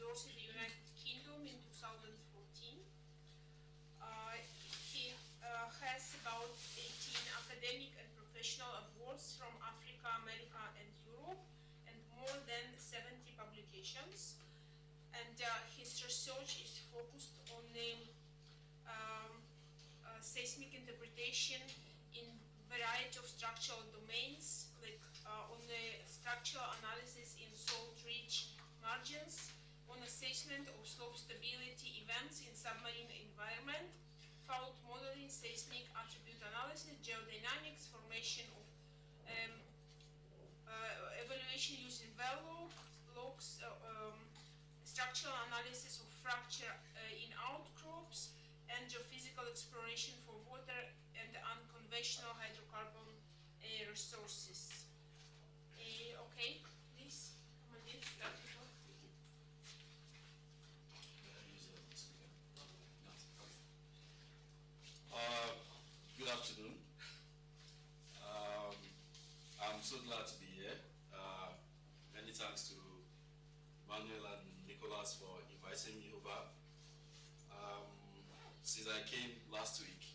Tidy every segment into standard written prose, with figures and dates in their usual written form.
endorsed in the United Kingdom in 2014. He has about 18 academic and professional awards from Africa, America, and Europe, and more than 70 publications. And his research is focused on seismic interpretation in variety of structural domains, like on the structural analysis in salt-rich margins, on assessment of slope stability events in submarine environment, fault modeling, seismic attribute analysis, geodynamics, formation of evaluation using well logs, structural analysis of fracture in outcrops, and geophysical exploration for water and unconventional hydrocarbon resources. Okay, please, Kamaldeen, start with one. Good afternoon. I'm so glad to be here. Many thanks to Manuel and Nicholas for inviting me over. Since I came last week,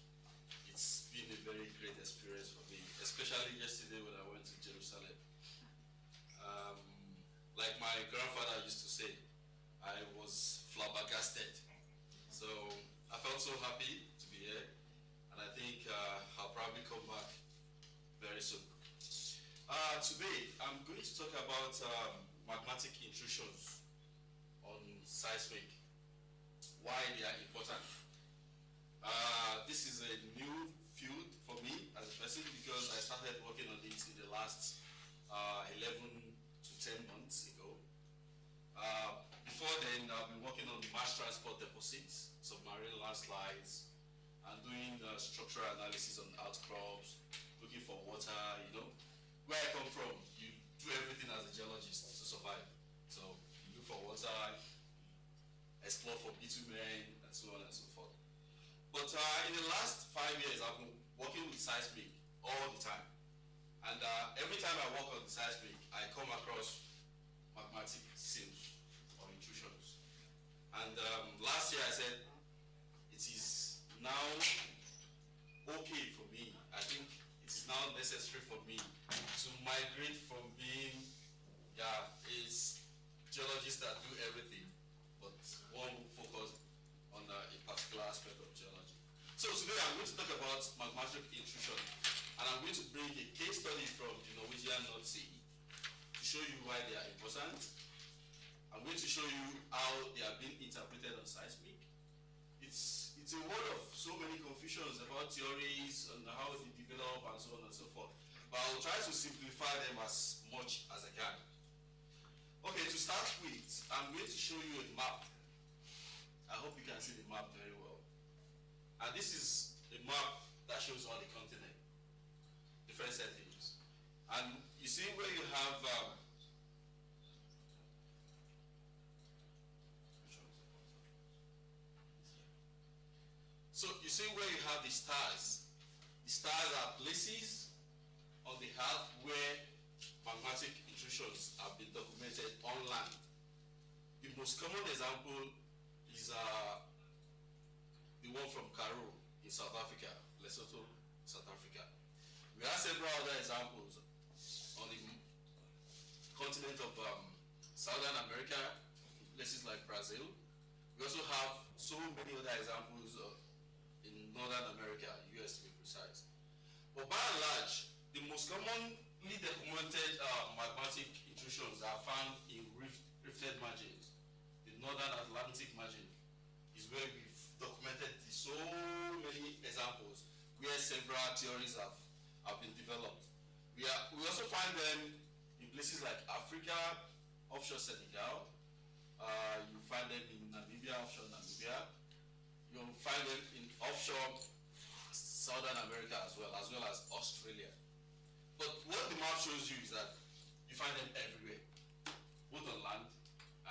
it's been a very great experience for me, especially yesterday when I went to Jerusalem. Like my grandfather used to say, I was flabbergasted. So I felt so happy to be here, and I think I'll probably come back very soon. Today, I'm going to talk about magmatic intrusions on seismic, why they are important. This is a new field for me as a person because I started working on it in the last 11 to 10 months ago. Before then, I've been working on mass transport deposits, submarine landslides, and doing structural analysis on outcrops, looking for water, you know. Where I come from, you do everything as a geologist to survive. So you look for water, explore for bitumen, and so on and so forth. But in the last 5 years, I've been working with seismic all the time. And every time I work on the seismic, I come across magmatic sills or intrusions. And last year I said, it is now okay for me. I think it is now necessary for me to migrate from being a geologist that do everything, but one who focused on a particular aspect of geology. So today I'm going to talk about magmatic intrusion, and I'm going to bring a case study from the Norwegian North Sea to show you why they are important. I'm going to show you how they are being interpreted on seismic. It's a world of so many confusions about theories and how they develop and so on and so forth. But I'll try to simplify them as much as I can. Okay, to start with, I'm going to show you a map. I hope you can see the map very well. And this is a map that shows all the continent, different settings. And you see where you have so you see where you have the stars. The stars are places on the earth where magmatic intrusions have been documented on land. The most common example is the one from Karoo in South Africa, Lesotho, South Africa. We have several other examples on the continent of Southern America, in places like Brazil. We also have so many other examples in Northern America, US to be precise. But by and large, the most commonly documented magmatic intrusions are found in rifted margins. The Northern Atlantic margin is where we've documented so many examples where several theories have been developed. We also find them in places like Africa, offshore Senegal. You find them in Namibia, offshore Namibia. You'll find them in offshore Southern America as well as Australia. But what the map shows you is that you find them everywhere, both on land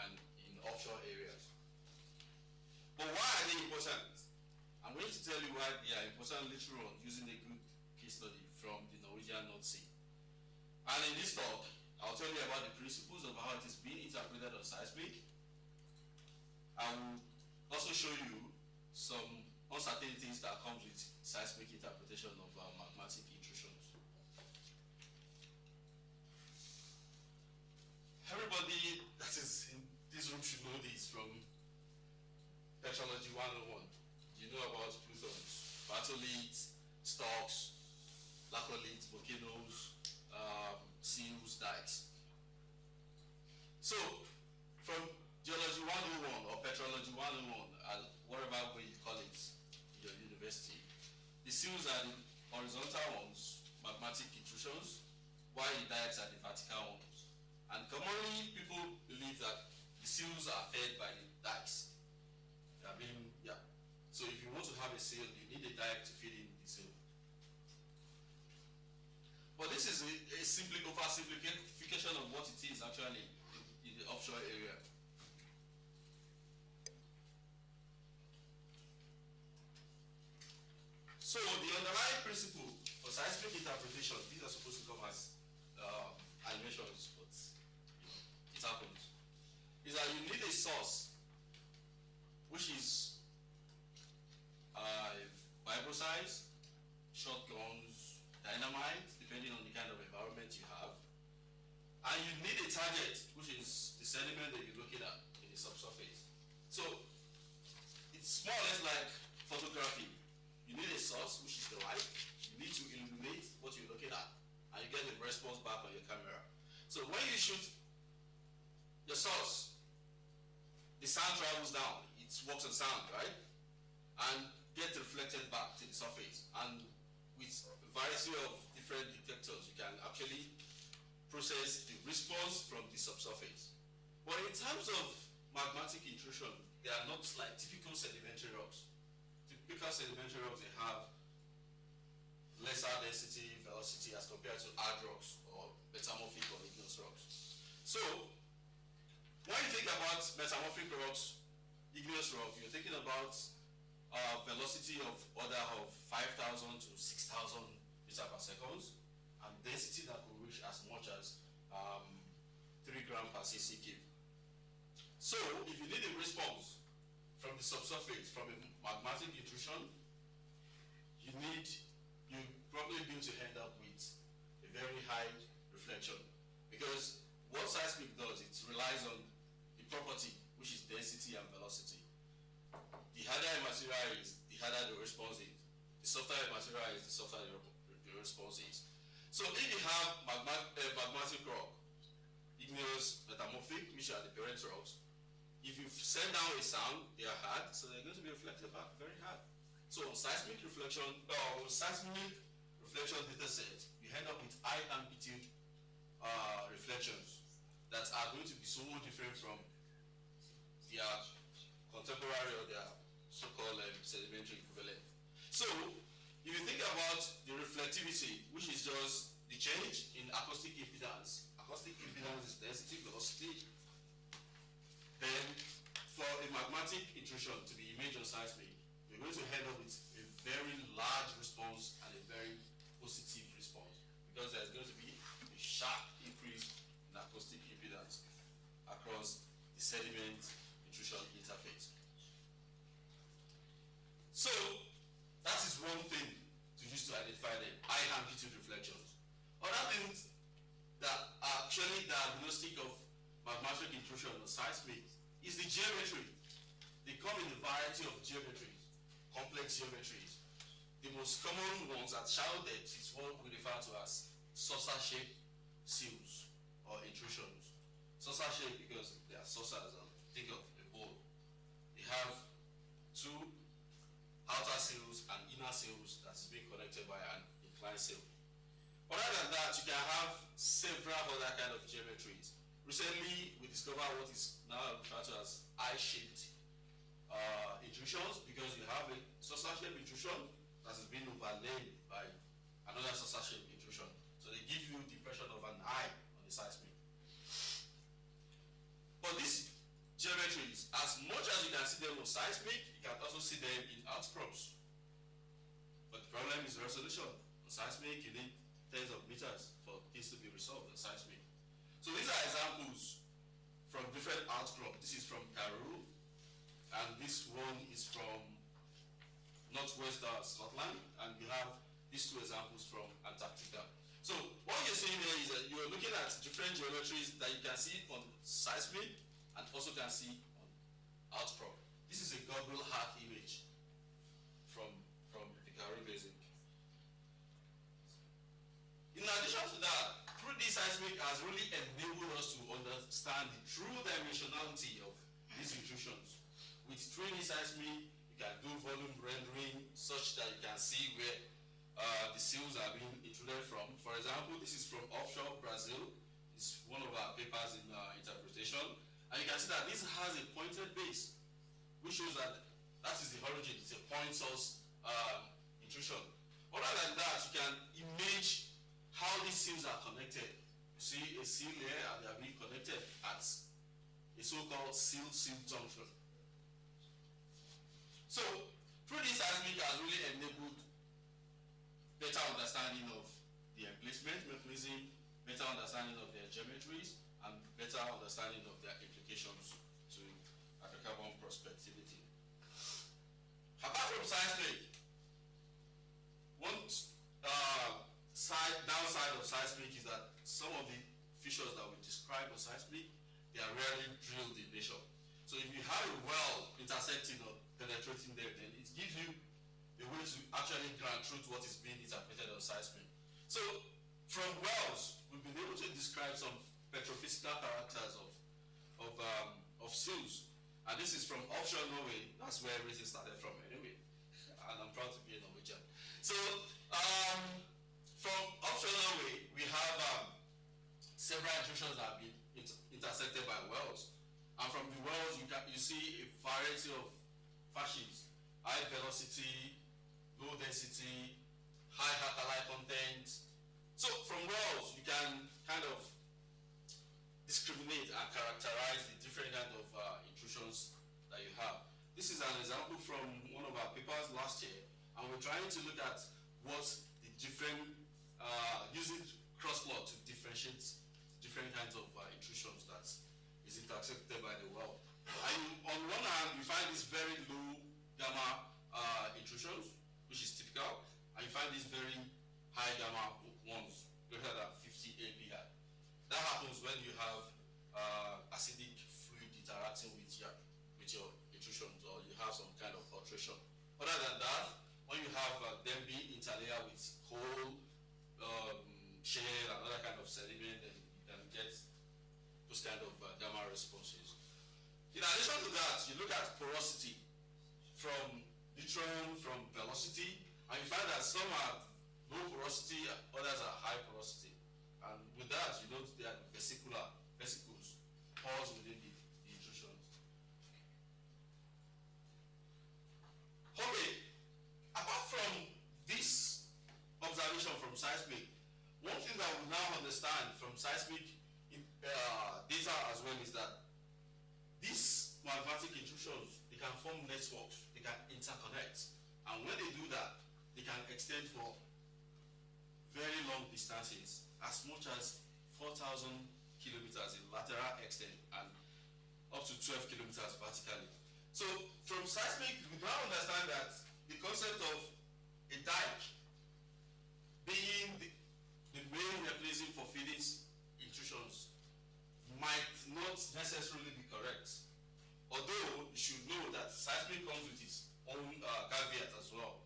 and in offshore areas. But why are they important? I'm going to tell you why they are important later on using a good case study from the Norwegian North Sea. And in this talk, I'll tell you about the principles of how it is being interpreted on seismic, I will also show you some uncertainties that comes with seismic interpretation of magmatic intrusions. Everybody that is in this room should know this from Petrology 101. You know about plutons, batholiths, stocks, laccoliths, volcanoes, sills, dikes. So, from Geology 101 or Petrology 101, whatever way you call it in your university, the sills are the horizontal ones, magmatic intrusions, while the dikes are the vertical ones. And commonly, people believe that the sills are fed by the dikes. They are being, yeah. So if you want to have a sill, you need a dike to feed in the sill. But this is a oversimplification of what it is actually in the offshore area. So the underlying principle for seismic interpretation, these are supposed to come as animations, but you know, it happens, is that you need a source which is vibrosize, shotguns, dynamite, depending on the kind of environment you have. And you need a target, which is the sediment that you're looking at in the subsurface. So it's more or less like photography. You need a source, which is the light. You need to illuminate what you're looking at, and you get the response back on your camera. So when you shoot the source, the sound travels down. It works on sound, right? And gets reflected back to the surface. And with a variety of different detectors, you can actually process the response from the subsurface. But in terms of magmatic intrusion, they are not like typical sedimentary rocks. Typical sedimentary rocks, they have lesser density, velocity as compared to hard rocks or metamorphic or igneous rocks. So, when you think about metamorphic rocks, igneous rock, you're thinking about velocity of order of 5,000 to 6,000 meters per second, and density that will reach as much as 3 grams per cc cube. So, if you need a response from the subsurface, from a magmatic intrusion, you probably need to end up with a very high reflection. Because what seismic does, it relies on the property, which is density and velocity. The harder a material is, the harder the response is. The softer a material is, the softer the response is. So if you have magmatic rock, igneous, metamorphic, which are the parent rocks, if you send down a sound, they are hard, so they're going to be reflected back very hard. So on seismic reflection data set, you end up with high amplitude reflections that are going to be so different from their contemporary or their so-called sedimentary equivalent. So if you think about the reflectivity, which is just the change in acoustic impedance. Acoustic impedance is density, velocity. Then for a magmatic intrusion to be imaged on seismic, you're going to end up with a very large response and a very positive response, because there's going to be a sharp increase in acoustic impedance across the sediment intrusion interface. So that is one thing to use to identify the high amplitude reflections. Other things that are actually diagnostic of magmatic intrusion on seismic is the geometry. They come in a variety of geometries, complex geometries. The most common ones at shallow depth is what we refer to as saucer-shaped sills or intrusions. Saucer-shaped because they are saucers, think of a bowl. They have two outer sills and inner sills that is being connected by an inclined sill. Other than that, you can have several other kind of geometries. Recently, we discovered what is now referred to as eye-shaped intrusions, because you have a saucer-shaped intrusion that has been overlaid by another saucer-shaped intrusion. So they give you the impression of an eye on the seismic. But these geometries, as much as you can see them on seismic, you can also see them in outcrops. But the problem is resolution. On seismic, you need tens of meters for things to be resolved on seismic. So these are examples from different outcrops. This is from Karoo, and this one is from northwest Scotland, and we have these two examples from Antarctica. So what you're seeing here is that you're looking at different geometries that you can see on seismic and also can see on outcrop. This is a Google Earth image from the Karoo Basin. In addition to that, 3D seismic has really enabled us to understand the true dimensionality of these intrusions. With 3D seismic, you can do volume rendering such that you can see where the sills are being intruded from. For example, this is from offshore Brazil. It's one of our papers in interpretation. And you can see that this has a pointed base, which shows that that is the origin. It's a point source intrusion. Other than that, you can image how these sills are connected. You see a sill here, and they are being connected at a so-called sill-sill junction. So, 3D seismic has really enabled better understanding of the emplacement mechanism, better understanding of their geometries, and better understanding of their implications to hydrocarbon prospectivity. Apart from seismic, one downside of seismic is that some of the features that we describe on seismic, they are rarely drilled in nature. So if you have a well intersecting or penetrating there, then it gives you a way to actually grant truth what is being interpreted on seismic. So from wells, we've been able to describe some petrophysical characters of sills. And this is from offshore Norway. That's where everything started from anyway. And I'm proud to be a Norwegian. So from offshore Norway, we have several intrusions that have been intersected by wells. And from the wells, you see a variety of fashions: high velocity, low density, high alkali content. So from wells, you can kind of discriminate and characterize the different kind of intrusions that you have. This is an example from one of our papers last year, and we're trying to look at what the different, using cross-plot to differentiate different kinds of intrusions that is intersected by the well. And on one hand, you find these very low gamma intrusions, which is typical, and you find these very high gamma ones, greater than 50 API. That happens when you have acidic fluid interacting with your intrusions, or you have some kind of alteration. Other than that, when you have them being interlayered with coal, shale, and other kind of sediment, then you can get those kind of gamma responses. In addition to that, you look at porosity from neutron, from velocity, and you find that some are low porosity, others are high porosity. And with that, you note they are vesicles, pores within the intrusions. Okay, apart from this observation from seismic, one thing that we now understand from seismic data as well is that these magmatic intrusions, they can form networks, they can interconnect, and when they do that, they can extend for very long distances, as much as 4,000 kilometers in lateral extent and up to 12 kilometers vertically. So from seismic, we now understand that the concept of a dike being the main mechanism for feeding intrusions might not necessarily be correct. Although you should know that seismic comes with its own caveat as well.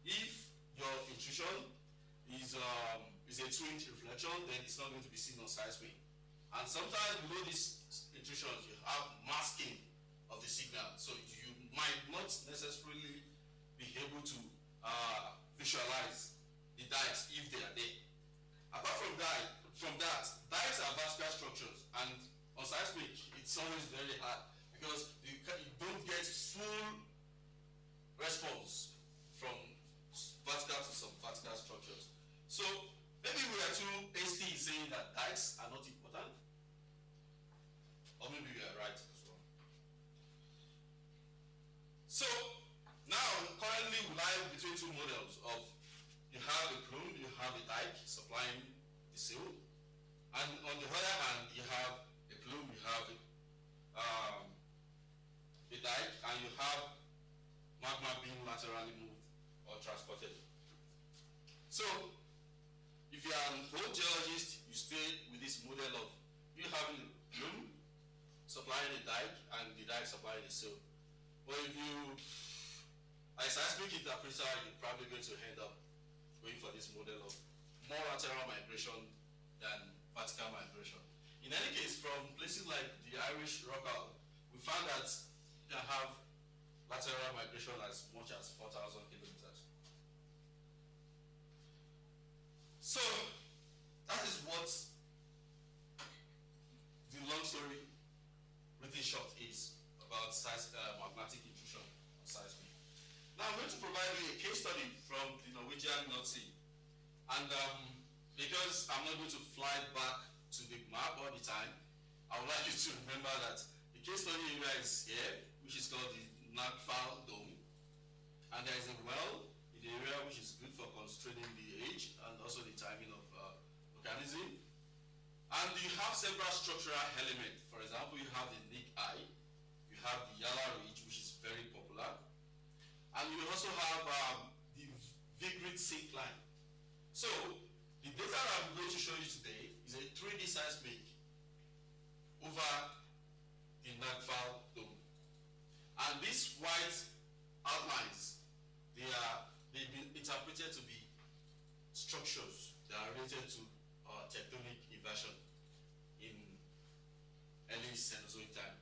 If your intrusion is a twin reflection, then it's not going to be seen on seismic. And sometimes below these intrusions, you have masking of the signal, so you might not necessarily be able to visualize the dikes if they are there. Apart from that, dikes are vascular structures, and on seismic, it's always very hard because you don't get full response from vertical to subvertical structures. So maybe we are too hasty in saying that dikes are not important, or maybe we are right as well. So now currently we lie between two models of, you have a plume, you have a dike supplying the sill, and on the other hand you have a plume, you have a dike, and you this model of you having a loom supplying a dike and the dike supplying a sill. But if you, as a seismic interpreter, you're probably going to end up going for this model of more lateral migration than vertical migration. In any case, from places like the Irish Rockall, we found that you can have lateral migration as much as 4,000 kilometers. So, that is what the long story written short is about magmatic intrusion on seismic. Now I'm going to provide you a case study from the Norwegian North Sea. And because I'm not going to fly back to the map all the time, I would like you to remember that the case study area is here, which is called the Nagfal Dome. And there is a well in the area which is good for constraining the age and also the timing of volcanism. And you have several structural elements. For example, you have the Nick Eye, you have the Yala Ridge, which is very popular, and you also have the Vigrid Sink Line. So, the data that I'm going to show you today is a 3D seismic over the Nagfal Dome. And these white outlines, they've been interpreted to be structures that are related to tectonic inversion in early Cenozoic time.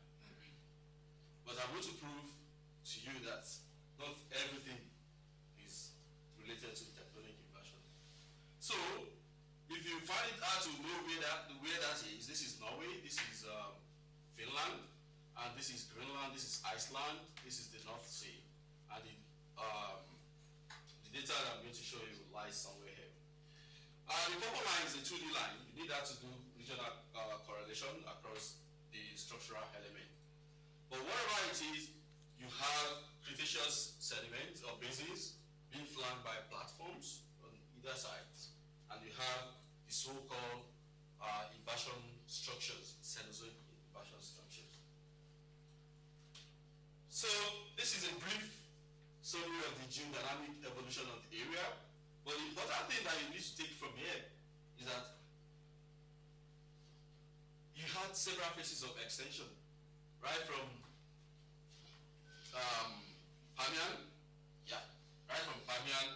But I'm going to prove to you that not everything is related to tectonic inversion. So, if you find it hard to know where that is, this is Norway, this is Finland, and this is Greenland, this is Iceland, this is the North Sea, and the data that I'm going to show you lies somewhere here. The purple line is a 2D line. You need that to do regional correlation across the structural element. But whatever it is, you have Cretaceous sediment or basins being flanked by platforms on either side, and you have the so-called inversion structures, Cenozoic inversion structures. So this is a brief summary of the geodynamic evolution of the area. But the important thing that you need to take from here is that you had several phases of extension, right from Permian, right from Permian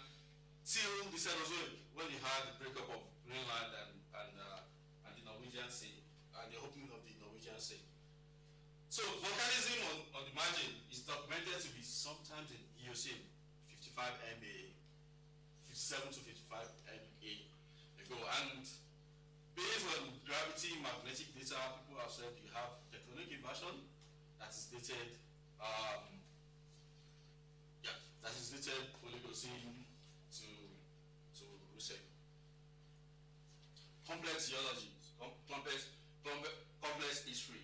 till the Cenozoic, when you had the breakup of Greenland and the Norwegian Sea, and the opening of the Norwegian Sea. So volcanism on the margin is documented to be sometimes in Eocene, 55 MA, 57 to 55 MA ago. And based on gravity magnetic data, people have said you have tectonic inversion that is dated Oligocene to Rusek. Complex geology, complex history,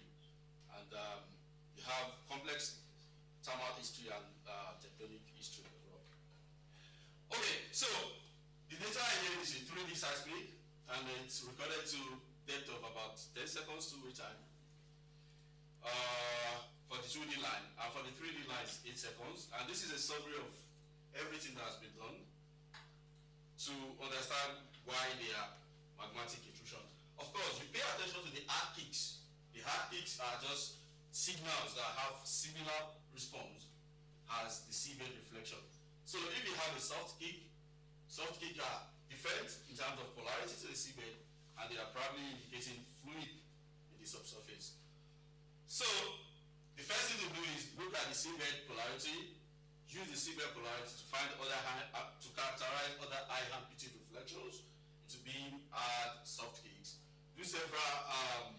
and you have complex thermal history and tectonic history as well. Okay, so the data here is a 3D seismic, and it's recorded to depth of about 10 seconds to a time for the 2D line, and for the 3D line it's 8 seconds. And this is a summary of everything that has been done to understand why they are magmatic intrusions. Of course, you pay attention to the hard kicks. The hard kicks are just signals that have similar response as the seabed reflection. So if you have a soft kick are different in terms of polarity to the seabed, and they are probably indicating fluid in the subsurface. So the first thing to do is look at the seabed polarity, use the seabed polarity to find to characterize other high amplitude reflections into being hard soft kicks. Do several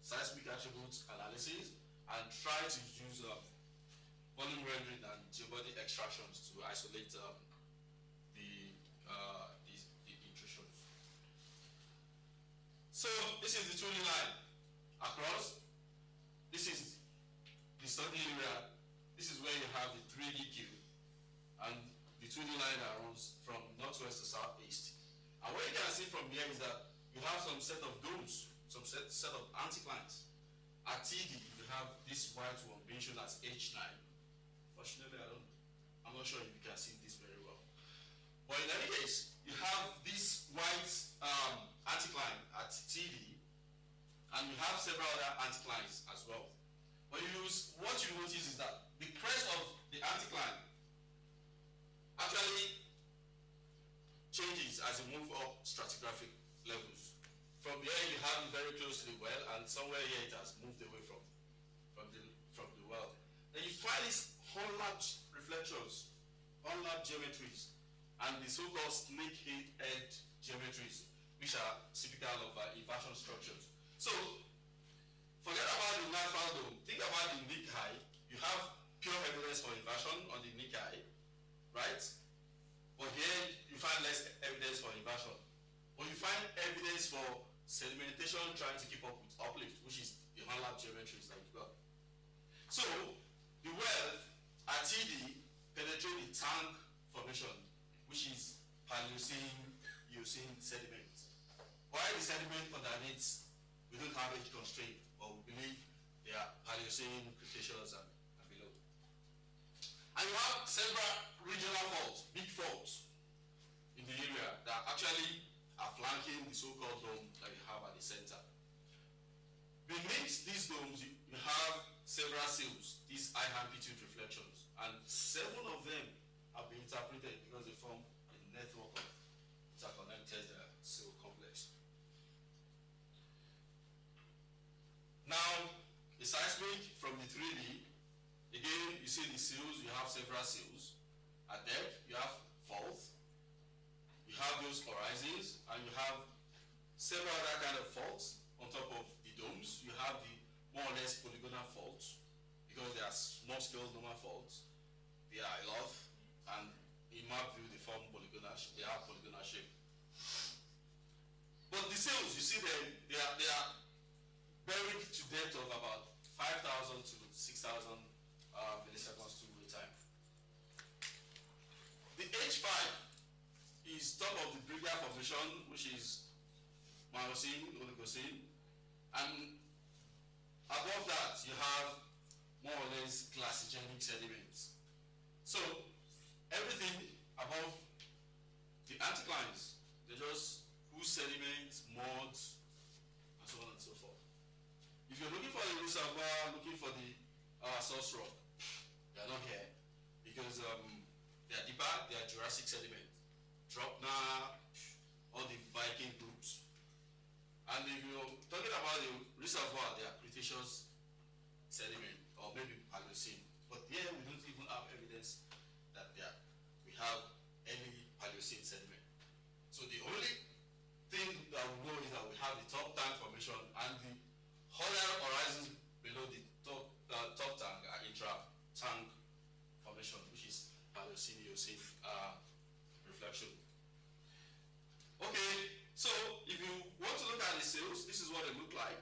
seismic attributes analysis and try to use volume rendering and geobody extractions to isolate the intrusions. So this is the 2D line across. This is the study area. This is where you have the 3D cube, and the 2D line that runs from northwest to southeast. And what you can see from here is that you have some set of domes, some set of anticlines. At TD, you have this white one being shown as H9. Fortunately, I'm not sure if you can see this very well. But in any case, you have this white anticline at TD, and you have several other anticlines as well. But what you notice is that the crest of the anticline actually changes as you move up stratigraphic levels. From here you have it very close to the well, and somewhere here it has moved away from the well. Then you find these unlapped reflections, unlapped geometries, and the so-called snake head geometries, which are typical of inversion structures. So, forget about the natural dome. Think about the nick high. You have pure evidence for inversion on the nick high, right? But here you find less evidence for inversion. But you find evidence for sedimentation trying to keep up with uplift, which is the unlapped geometries that you've got. So, the well at TD penetrate the tank formation, which is Paleocene, Eocene sediment. Why the sediment underneath? We don't have age constraint, but we believe they are Paleocene, Cretaceous, and below. And you have several regional faults, big faults in the area that actually are flanking the so-called dome that you have at the center. Beneath these domes, you have several sills, these high amplitude reflections, and 7 of them have been interpreted because they form a network of interconnected sill complex. Now, the seismic from the 3D, again, you see the sills, you have several sills. At depth, you have faults, you have those horizons, and you have several other kind of faults on top of the domes. You have the more or less polygonal faults, because they are small scale normal faults. They are a lot, and in map view, they form polygonal, they have polygonal shape. But the sills, you see them, they are buried to depth of about 5,000 to 6,000 milliseconds to real time. The H5 is top of the Brigadier formation, which is Miocene, Oligocene, and above that you have more or less glassogenic sediments. So everything above the anticlines, they just ooze sediments, mud, and so on and so forth. If you're looking for the reservoir, looking for the source rock, they are not here because they are deeper, they are Jurassic sediment. Dropna, all the Viking groups. And if you're talking about the reservoir, they are Cretaceous sediment or maybe Paleocene. But here we don't even have evidence that we have any Paleocene sediment. So the only thing that we know is that we have the top tank formation, and the other horizons below the top tank are intra-tank formation, which is Paleocene, Eocene reflection. Okay, so if you want to look at the sills, this is what they look like,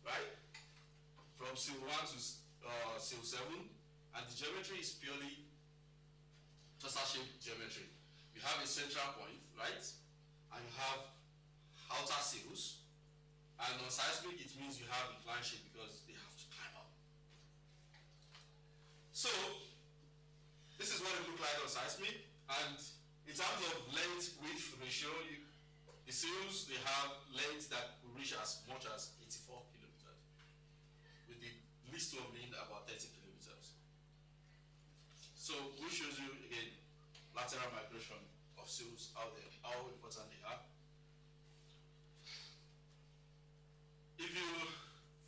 right? From sill 1 to sill 7, and the geometry is purely cluster-shaped geometry. You have a central point, right? And you have outer sills, and on seismic it means you have inclined shape because they have to climb up. So this is what it look like on seismic, and in terms of length width ratio, the sills, they have lengths that will reach as much as 84 kilometers, with the least one being about 30 kilometers. So which shows you again lateral migration of sills out there, how important they are. If you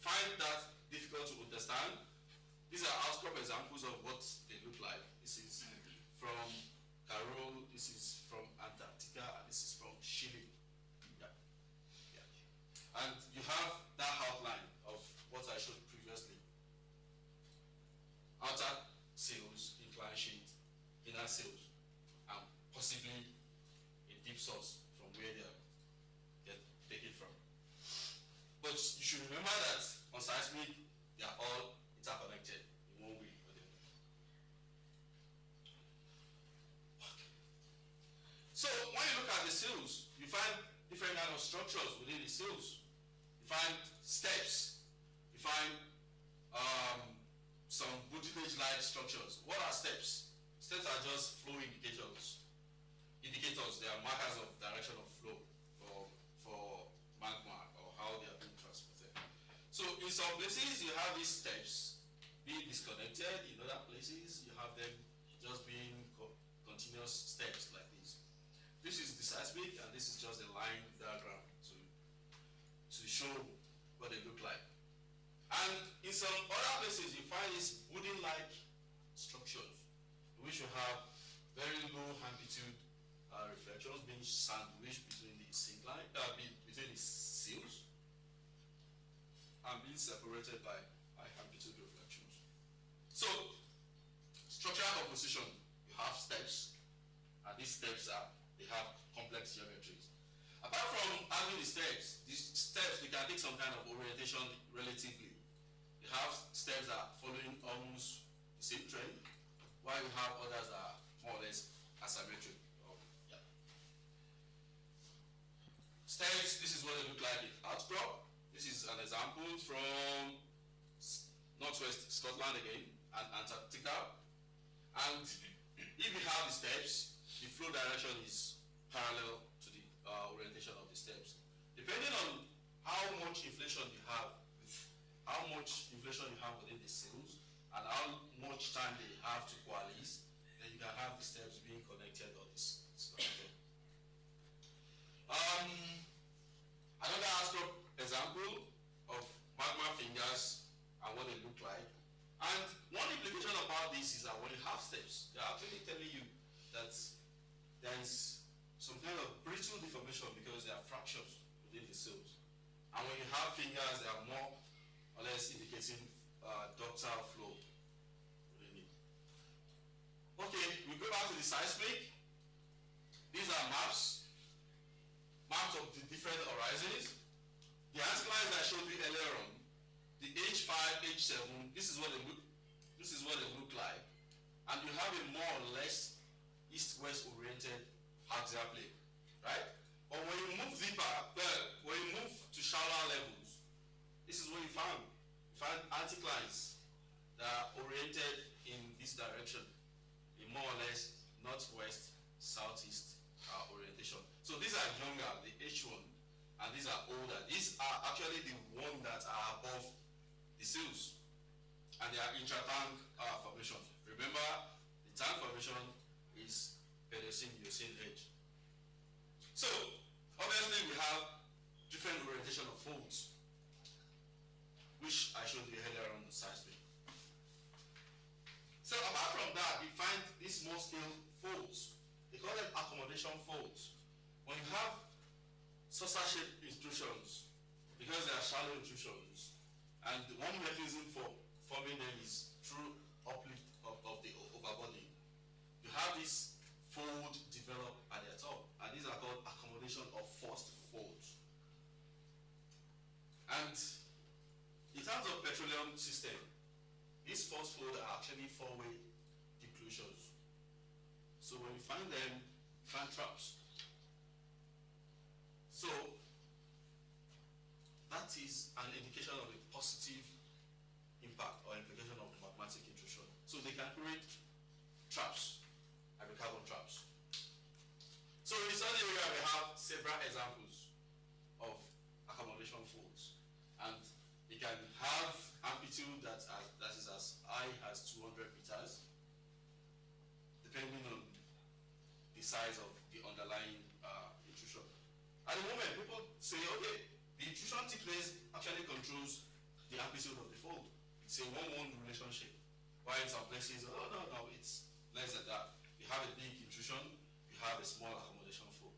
find that difficult to understand, these are outcrop examples of what they look like. This is from Carol, this is from Antarctica, and this is from Chile. And you have that outline of what I showed previously. Outer sills, inclined sheet, inner sills, and possibly a deep source from where they get taken from. But you should remember that on seismic, they are all interconnected in one way or the other. Okay. So when you look at the sills, you find different kind of structures within the sills. You find steps, you find some buttonage-like structures. What are steps? Steps are just flow indicators. They are markers of direction of flow for magma or how they are being transported. So in some places you have these steps being disconnected, in other places you have them just being continuous steps like this. This is the seismic and this is just a line diagram to show what they look like. And in some other places you find these wooden-like structures which you have very low amplitude reflections being sandwiched between the syncline, between the sills, and being separated by amplitude reflections. So, structural composition, you have steps, and these steps they have complex geometries. Apart from having the steps, these steps they can take some kind of orientation relatively. You have steps that are following almost the same trend, while you have others that are more or less asymmetric. Steps, this is what they look like in outcrop. This is an example from northwest Scotland again, and Antarctica. And if you have the steps, the flow direction is parallel to the orientation of the steps. Depending on how much inflation you have within the sills, and how much time they have to coalesce, then you can have the steps being connected or disconnected. Another outcrop example of magma fingers and what they look like. And one implication about this is that when you have steps, they're actually telling you that there is some kind of brittle deformation because there are fractures within the sills. And when you have fingers, they are more or less indicating ductile flow within it. Okay, we go back to the seismic. These are maps of the different horizons. The anticlines I showed you earlier on, the H5, H7, this is what they look like. And you have a more or less east-west oriented axial plane, right? But when you move deeper, when you move to shallower levels, this is what you find. You find anticlines that are oriented in this direction, in more or less northwest, southeast orientation. So these are younger, the H1, and these are older. These are actually the ones that are above the sills, and they are intra-tank formation. Remember, the tank formation is Paleocene-Eocene age. So, obviously we have different orientation of folds, which I showed you earlier on the seismic. So apart from that, we find these small scale folds. They call them accommodation folds. When you have saucer-shaped intrusions, because they are shallow intrusions, and one mechanism for forming them is through uplift of the overbody, you have this fold develop at the top, and these are called accommodation of forced folds. And in terms of petroleum system, these forced folds are actually four-way declusions. So when you find them, you find traps. So that is an indication of a positive impact or implication of magmatic intrusion. So they can create traps, hydrocarbon traps. So in this area we have several examples of accommodation folds, and it can have amplitude that is as high as 200 meters, depending on the size of the underlying intrusion. At the moment, people say, okay, the intrusion thickness actually controls the amplitude of the fold. It's a 1-1 relationship. While in some places, oh no, it's less than that. You have a big intrusion, you have a small accommodation fold.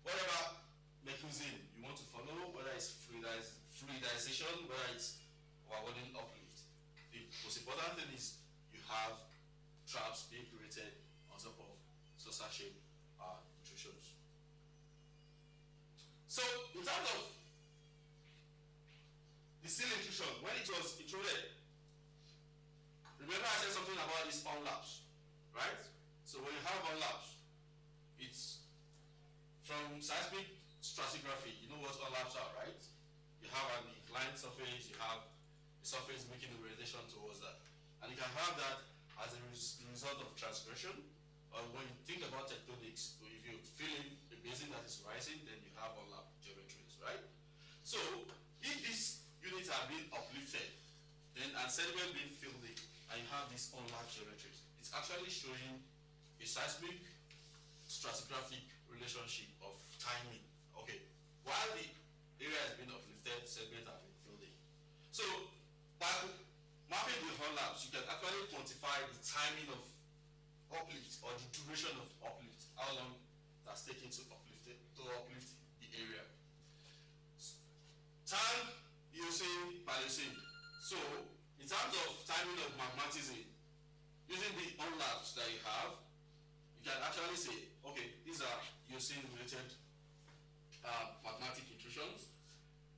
Whatever mechanism you want to follow, whether it's fluidization, whether it's overburden uplift, the most important thing is you have traps being created on top of saucer-shaped intrusions. So, in terms of the sill intrusion, when it was intruded, remember I said something about these onlaps, right? So when you have onlaps, it's from seismic stratigraphy, you know what onlaps are, right? You have an inclined surface, you have a surface making orientation towards that. And you can have that as a result of transgression, or when you think about tectonics, so if you fill in a basin that is rising, then you have onlap geometries, right? So if this, you units are being uplifted, then and sediment being filled in, and you have these unlapped geometries. It's actually showing a seismic stratigraphic relationship of timing. Okay, while the area has been uplifted, sediment have been filled in. So by mapping the unlaps, you can actually quantify the timing of uplift or the duration of uplift, how long that's taken to uplift the area. Time, Eocene, Paleocene. So in terms of timing of magmatism, using the unlaps that you have, you can actually say, okay, these are Eocene related magmatic intrusions.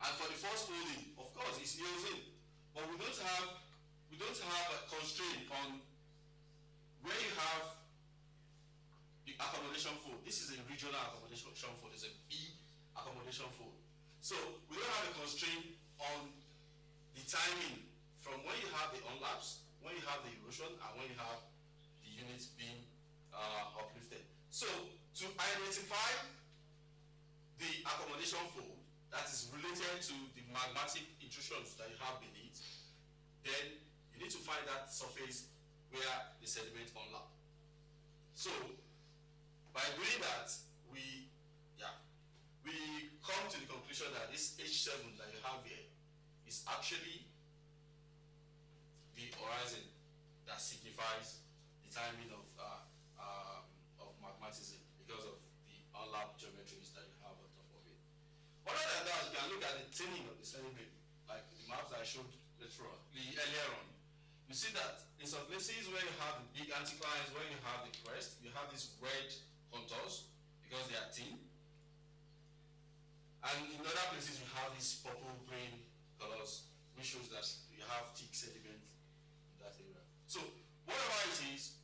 And for the first folding, of course, it's Eocene. But we don't have a constraint on where you have the accommodation fold. This is a regional accommodation fold. It's a B accommodation fold. So we don't have a constraint on the timing from when you have the unlaps, when you have the erosion, and when you have the units being uplifted. So to identify the accommodation fold that is related to the magmatic intrusions that you have beneath, then you need to find that surface where the sediment unlap. So by doing that, we come to the conclusion that this H7 that you have here is actually the horizon that signifies the timing of magmatism because of the unlapped geometries that you have on top of it. Other than that, you can look at the thinning of the sediment, like the maps that I showed earlier on. You see that in some places where you have the big anticlines, where you have the crest, you have these red contours because they are thin. And in other places you have these purple green colors, which shows that you have thick sediment in that area. So whatever it is,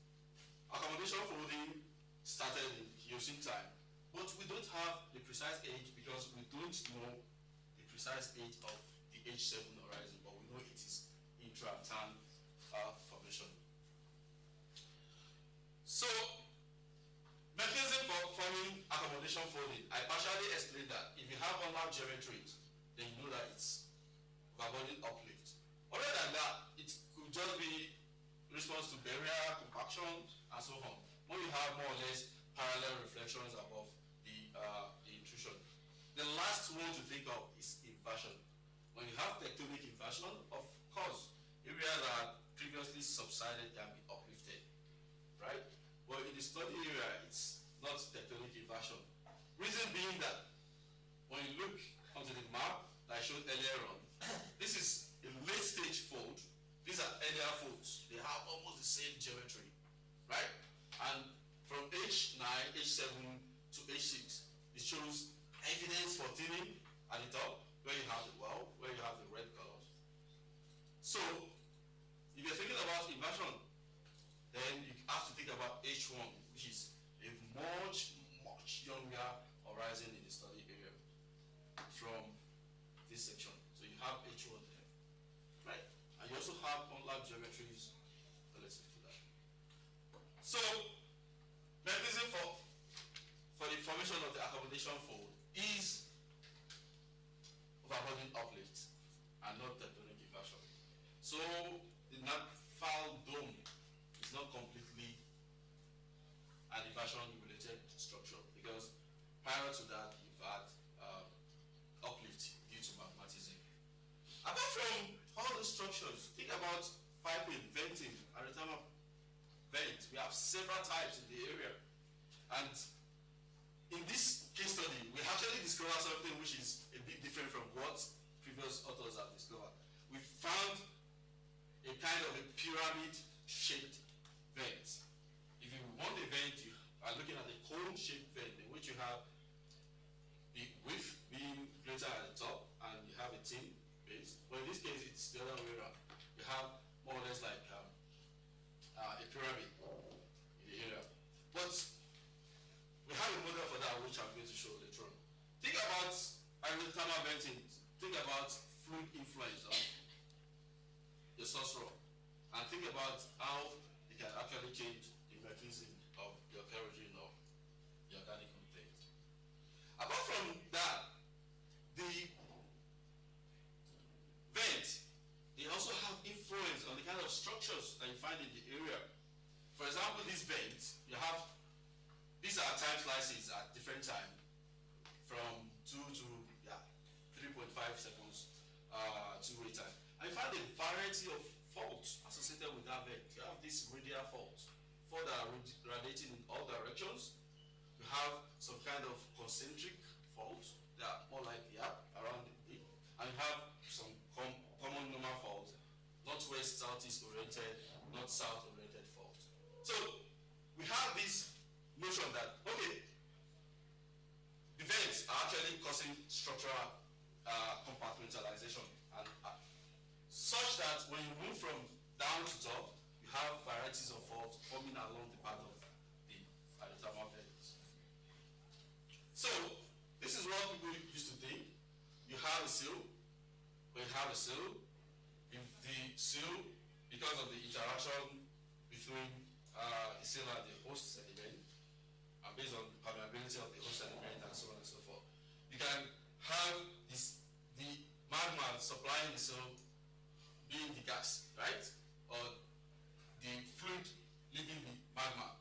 accommodation folding started in Eocene time, but we don't have the precise age because we don't know the precise age of the H7 horizon, but we know it is intra-Tan formation. So mechanism for forming accommodation folding, I partially explained that. If you have unlapped geometries, then you know that it's overburden uplift. Other than that, it could just be response to barrier, compaction, and so on. When you have more or less parallel reflections above the intrusion. The last one to think of is inversion. When you have tectonic inversion, of course, areas that previously subsided can be uplifted, right? Well, in the study area, it's not tectonic inversion. Reason being that when you look onto the map that I showed earlier on, this is a late stage fold. These are earlier folds. They have almost the same geometry, right? And from H9, H7 to H6, it shows evidence for thinning at the top, where you have the well, where you have the red colors. So, if you're thinking about inversion, then you have to think about H1, which is a much younger horizon in the study area from this section. So you have H1 there, right? And you also have unlapped geometries relative to that. So, mechanism for the formation of the accommodation fold is overburden uplift and not tectonic inversion. So the Nagfal dome is not completely an inversion related structure because prior to that you've had uplift due to magmatism. Apart from all those structures, think about piping, venting, hydrothermal vent. We have several types in the area. And in this case study, we actually discovered something which is a bit different from what previous authors have discovered. We found a kind of a pyramid-shaped vent. If you want a vent, you are looking at a cone-shaped vent in which you have the width being greater at the top and you have a thin base. But in this case, it's the other way around. You have more or less like a pyramid in the area. But we have a model for that which I'm going to show later on. Think about hydrothermal venting. Think about fluid influence on the source rock. And think about how it can actually change the mechanism of your kerogen or the organic content. Apart from that, the vent kind of structures that you find in the area. For example, this vent, these are time slices at different time, from 2 to 3.5 seconds two-way time. And you find a variety of faults associated with that vent. You have this radial fault that are radiating in all directions. You have some kind of concentric faults that are more like around the peak. And you have some common normal faults, northwest, southeast oriented, north-south oriented faults. So we have this notion that, okay, the vents are actually causing structural compartmentalization, and such that when you move from down to top, you have varieties of faults forming along the path of the hydrothermal vents. So this is what people used to think. You have a sill. When you have a sill, if the sill, because of the interaction between the sill and the host sediment, and based on the permeability of the host sediment and so on and so forth, you can have the magma supplying the sill being the gas, right? Or the fluid leaving the magma.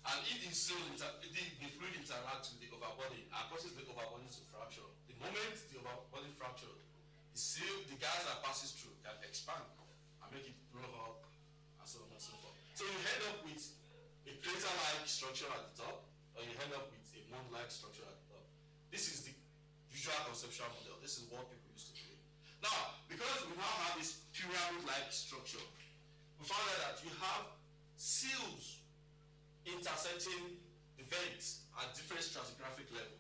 And if the fluid interacts with the overbody and causes the overbody to fracture, the moment the overbody fracture, the gas that passes through can expand and make it blow up and so on and so forth. So you end up with a crater-like structure at the top, or you end up with a mound-like structure at the top. This is the usual conceptual model. This is what people used to believe. Now, because we now have this pyramid-like structure, we found out that you have sills intersecting the vents at different stratigraphic level.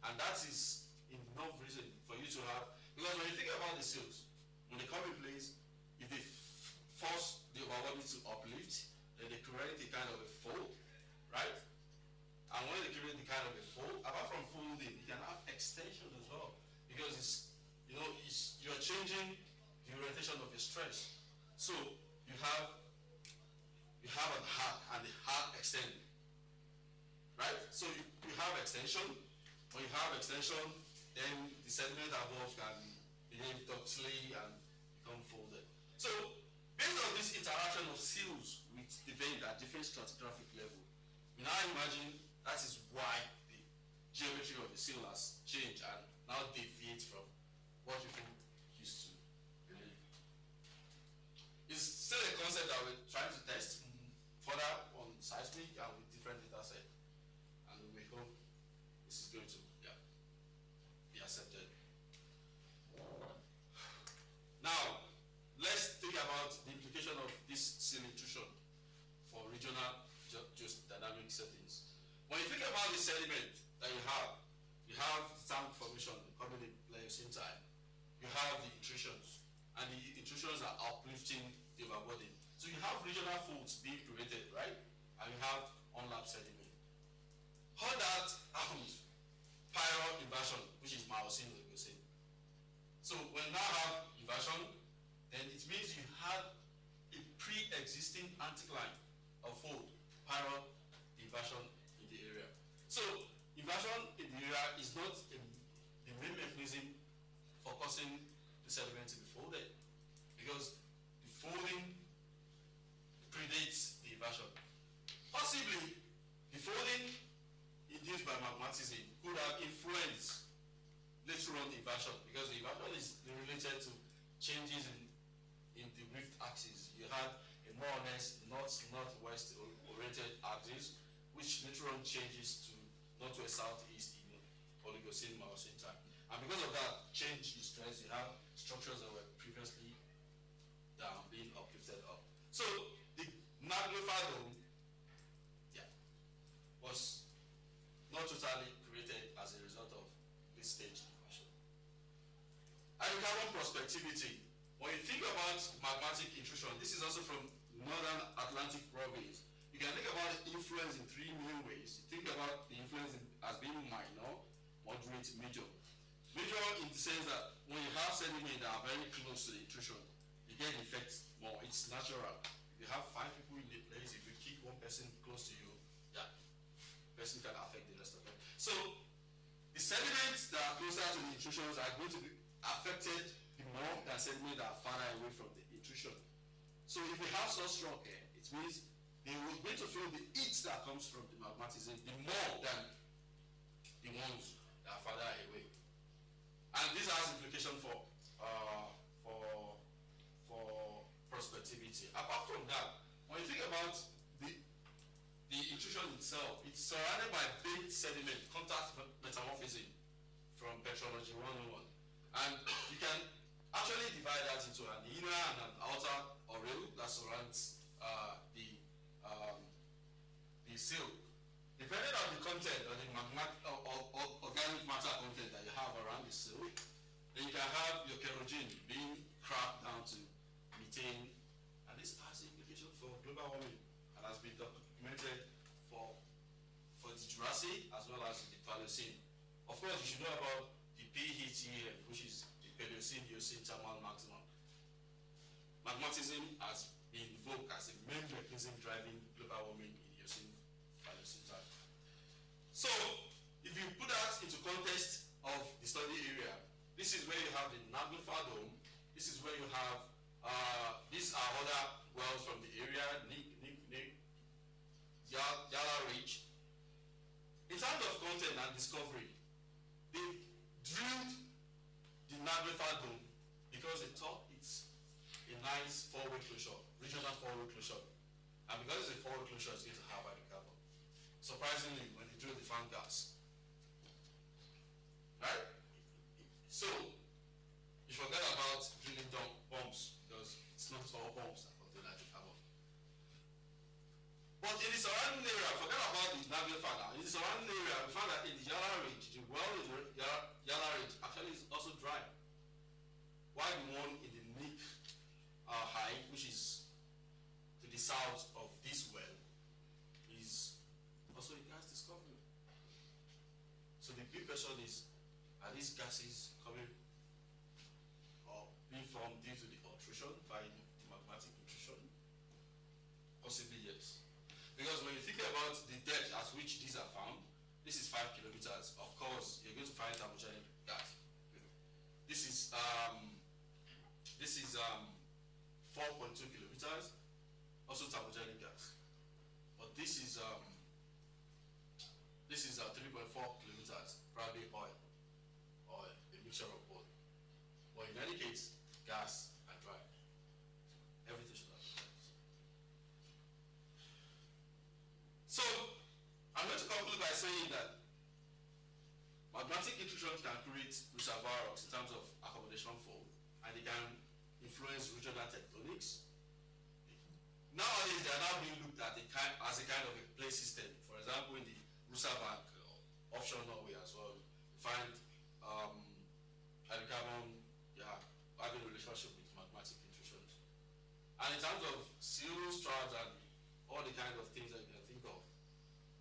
And that is enough reason for you to have, because when you think about the sills, when they come in place, if they force the overbody to uplift, then they create a kind of a fold, right? And when they create the kind of a fold, apart from folding, you can have extension as well, because you're changing the orientation of your stress. So you have a hard and the hard extend, right? So you have extension. When you have extension, then the sediment above can behave ductily and become folded. So based on this interaction of sills with the vent at different stratigraphic level, we now imagine that is why the geometry of the sill has changed and now deviates from what people used to believe. It's still a concept that we're trying to test further on seismic and with different data sets. And we hope this is going to be accepted. Now, let's think about the implication of this sill intrusion for regional dynamic settings. When you think about the sediment that you have tank formation coming in play at the same time. You have the intrusions, and the intrusions are uplifting the overbody. So you have regional faults being created, right? And you have unlapped sediment. How that happens? Pyro inversion, which is Miocene Oligocene. So when you now have inversion, then it means you have a pre-existing anticline of fold, pyro inversion in the area. So inversion in the area is not the main mechanism for causing the sediment to be folded, because the folding predates the inversion. Possibly, the folding induced by magmatism could have influenced later on inversion, because the inversion is related to changes in the rift axis. You have a more or less north-northwest oriented axis, which later on changes to northwest-southeast in Oligocene Miocene time. And because of that change in stress, you have structures that were previously down being uplifted up. So the magnified dome was not totally created as a result of this stage inversion. Hydrocarbon prospectivity. When you think about magmatic intrusion, this is also from Northern Atlantic province. You can think about the influence in three main ways. You think about the influence as being minor, moderate, major. Major in the sense that when you have sediment that are very close to the intrusion, you get effects more. It's natural. If you have 5 people in the place, if you keep one person close to you, person can affect the rest of them. So the sediments that are closer to the intrusions are going to be affected more than sediments that are farther away from the intrusion. So if we have such rock here, it means they will going to feel the heat that comes from the magmatism be more than the ones that are farther away. And this has implication for prospectivity. Apart from that, when you think about the intrusion itself, it's surrounded by baked sediment, contact metamorphism from petrology 101. And you can actually divide that into an inner and an outer aureole that surrounds the sill. Depending on the content or the organic matter content that you have around the sill, then you can have your kerogen being cracked down to methane, and this has implication for global warming and has been documented for the Jurassic as well as the Paleocene. Of course, you should know about the PETM, which is the Paleocene-Eocene thermal maximum. Magmatism has been invoked as a main mechanism driving global warming in the Eocene-Paleocene time. So, if you put that into context of the study area, this is where you have the Naglfar Dome. This is where you have these are other wells from the area, Yala Ridge. In terms of content and discovery, they drilled the Naglfar Dome because they thought it's a nice four-way closure, regional four-way closure. And because it's a four-way closure, it's going to have hydrocarbon. Surprisingly, when they drill, they found gas. Right? So, you forget about drilling bombs because it's not all bombs that contain hydrocarbon. But in the surrounding area, forget about the Naglfar now. In the surrounding area, we found that in the Yala Ridge, the well in the Yala Ridge actually is also dry. While the one in the Nick High, which is to the south of this well, is also a gas discovery. So the big question is, are these gases coming or being formed due to the intrusion by the magmatic intrusion? Possibly yes. Because when you think about the depth at which these are found, this is 5 kilometers. Of course, you're going to find thermogenic gas. This is 4.2 kilometers, also thermogenic gas. But this is 3.4 kilometers, probably oil, or a mixture of both. But in any case, gas and dry. Everything should have gas. So, I'm going to conclude by saying that magmatic intrusion can create reservoir rocks in terms of accommodation fold, and they can influence regional tectonics. Nowadays, they are now being looked at as a kind of a play system. For example, in the Rusabank, offshore Norway as well, you find hydrocarbon having a relationship with magmatic intrusions. And in terms of sills, trouts, and all the kind of things that you can think of,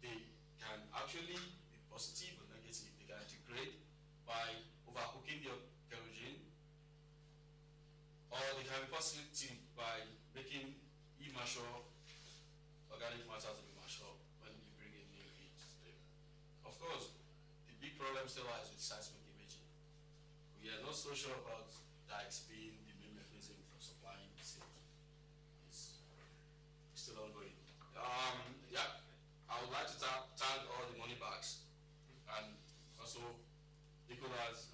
they can actually be positive or negative. They can degrade by overcooking the kerogen, or they can be positive by making immature organic matter to be mature when you bring in new heat. Of course, the big problem still lies with seismic imaging. We are not so sure about dikes being the main mechanism for supplying sills. It's still ongoing. I would like to thank all the money bags and also Nicholas